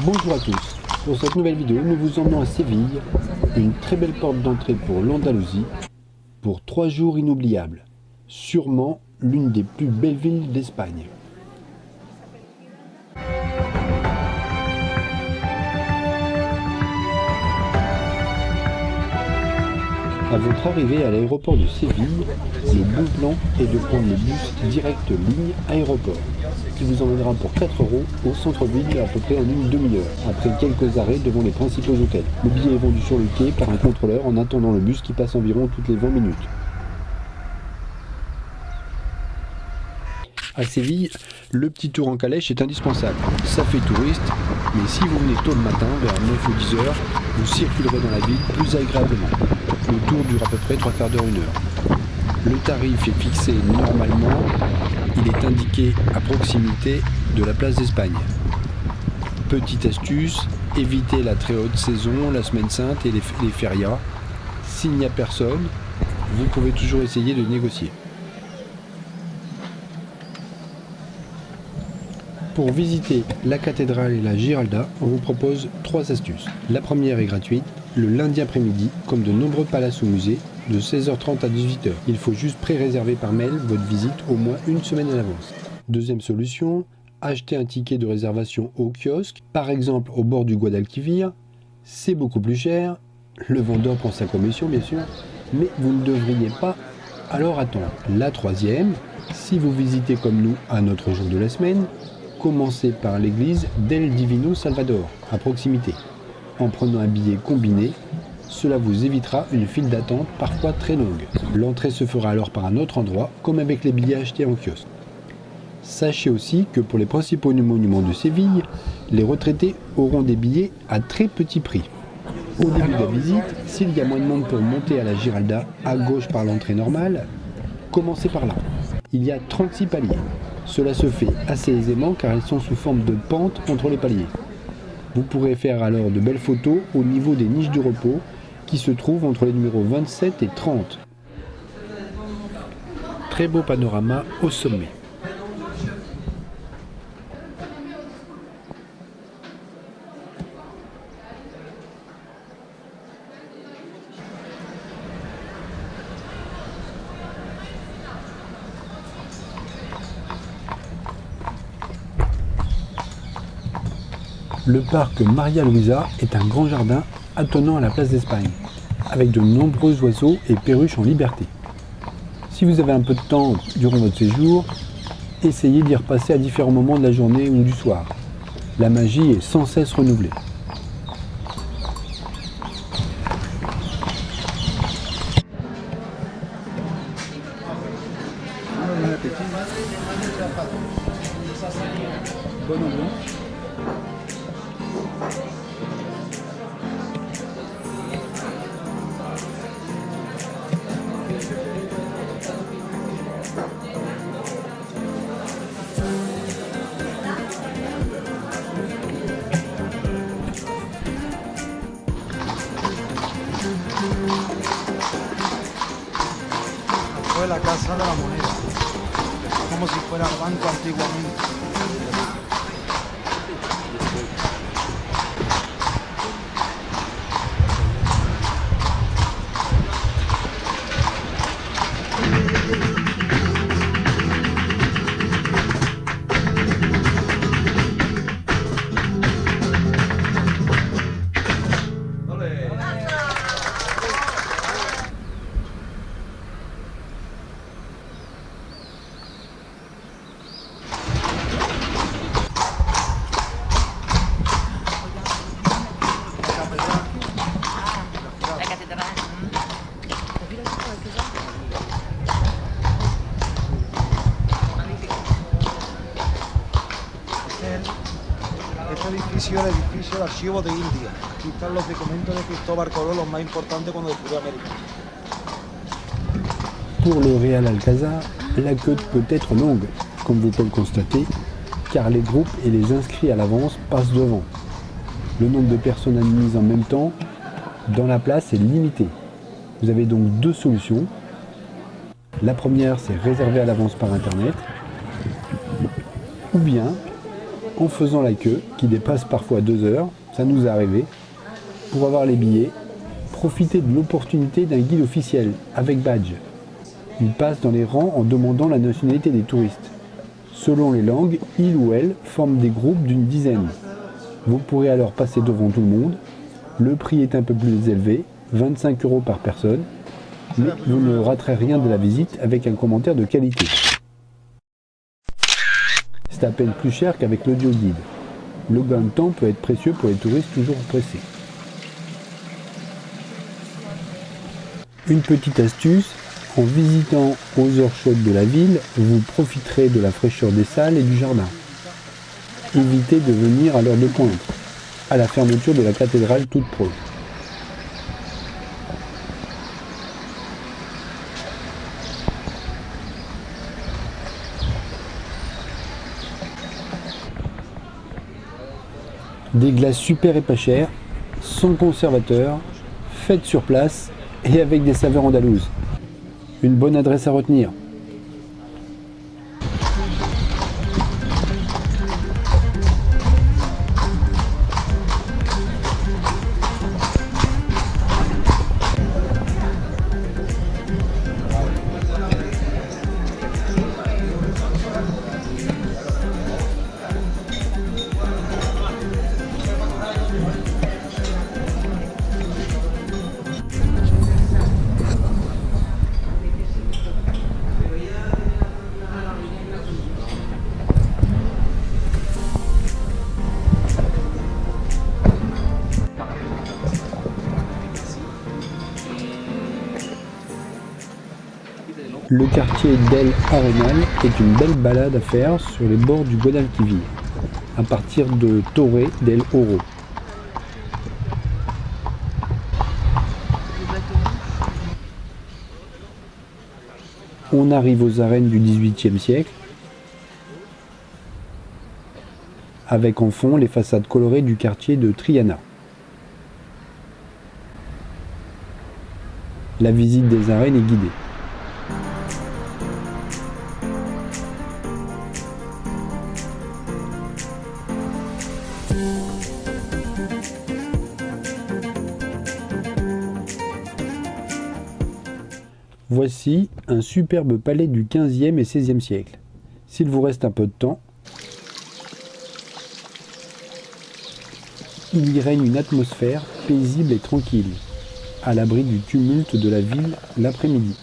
Bonjour à tous, pour cette nouvelle vidéo nous vous emmenons à Séville, une très belle porte d'entrée pour l'Andalousie, pour 3 jours inoubliables, sûrement l'une des plus belles villes d'Espagne. À votre arrivée à l'aéroport de Séville, le bon plan est de prendre le bus direct ligne aéroport, qui vous emmènera pour 4 € au centre-ville à peu près en une demi-heure, après quelques arrêts devant les principaux hôtels. Le billet est vendu sur le quai par un contrôleur en attendant le bus qui passe environ toutes les 20 minutes. À Séville, le petit tour en calèche est indispensable. Ça fait touriste, mais si vous venez tôt le matin, vers 9 ou 10 heures, vous circulerez dans la ville plus agréablement. Le tour dure à peu près 3/4 d'heure, 1 heure. Le tarif est fixé normalement, il est indiqué à proximité de la place d'Espagne. Petite astuce, évitez la très haute saison, la semaine sainte et les férias. S'il n'y a personne, vous pouvez toujours essayer de négocier. Pour visiter la cathédrale et la Giralda, on vous propose 3 astuces. La première est gratuite, le lundi après-midi, comme de nombreux palaces ou musées, de 16h30 à 18h. Il faut juste pré-réserver par mail votre visite au moins une semaine à l'avance. Deuxième solution, acheter un ticket de réservation au kiosque, par exemple au bord du Guadalquivir. C'est beaucoup plus cher, le vendeur prend sa commission bien sûr, mais vous ne devriez pas alors attendre. La troisième, si vous visitez comme nous un autre jour de la semaine, commencez par l'église del Divino Salvador, à proximité. En prenant un billet combiné, cela vous évitera une file d'attente parfois très longue. L'entrée se fera alors par un autre endroit, comme avec les billets achetés en kiosque. Sachez aussi que pour les principaux monuments de Séville, les retraités auront des billets à très petit prix. Au début de la visite, s'il y a moins de monde pour monter à la Giralda, à gauche par l'entrée normale, commencez par là. Il y a 36 paliers. Cela se fait assez aisément car elles sont sous forme de pente entre les paliers. Vous pourrez faire alors de belles photos au niveau des niches de repos qui se trouvent entre les numéros 27 et 30. Très beau panorama au sommet. Le parc Maria Luisa est un grand jardin attenant à la place d'Espagne, avec de nombreux oiseaux et perruches en liberté. Si vous avez un peu de temps durant votre séjour, essayez d'y repasser à différents moments de la journée ou du soir. La magie est sans cesse renouvelée. Bonne ambiance. Fue la Casa de la Moneda, como si fuera el banco antiguamente. Este edificio es el edificio de archivos de India. Aquí están los documentos de Cristóbal Colón, los más importantes cuando descubrió América. Pour le Real Alcázar, la queue peut être longue, comme vous pouvez le constater, car les groupes et les inscrits à l'avance passent devant. Le nombre de personnes admises en même temps dans la place est limité. Vous avez donc 2 solutions. La première, c'est réserver à l'avance par internet, ou bien en faisant la queue, qui dépasse parfois 2 heures, ça nous est arrivé, pour avoir les billets. Profitez de l'opportunité d'un guide officiel, avec badge. Il passe dans les rangs en demandant la nationalité des touristes. Selon les langues, il ou elle forme des groupes d'une dizaine. Vous pourrez alors passer devant tout le monde. Le prix est un peu plus élevé, 25 € par personne, mais vous ne raterez rien de la visite avec un commentaire de qualité. C'est à peine plus cher qu'avec l'audio guide. Le gain de temps peut être précieux pour les touristes toujours pressés. Une petite astuce, en visitant aux heures chaudes de la ville, vous profiterez de la fraîcheur des salles et du jardin. Évitez de venir à l'heure de pointe, à la fermeture de la cathédrale toute proche. Des glaces super et pas chères, sans conservateur, faites sur place et avec des saveurs andalouses. Une bonne adresse à retenir. Le quartier d'El Arenal est une belle balade à faire sur les bords du Guadalquivir, à partir de Torre del Oro. On arrive aux arènes du XVIIIe siècle, avec en fond les façades colorées du quartier de Triana. La visite des arènes est guidée. Voici un superbe palais du XVe et XVIe siècle. S'il vous reste un peu de temps, il y règne une atmosphère paisible et tranquille, à l'abri du tumulte de la ville l'après-midi.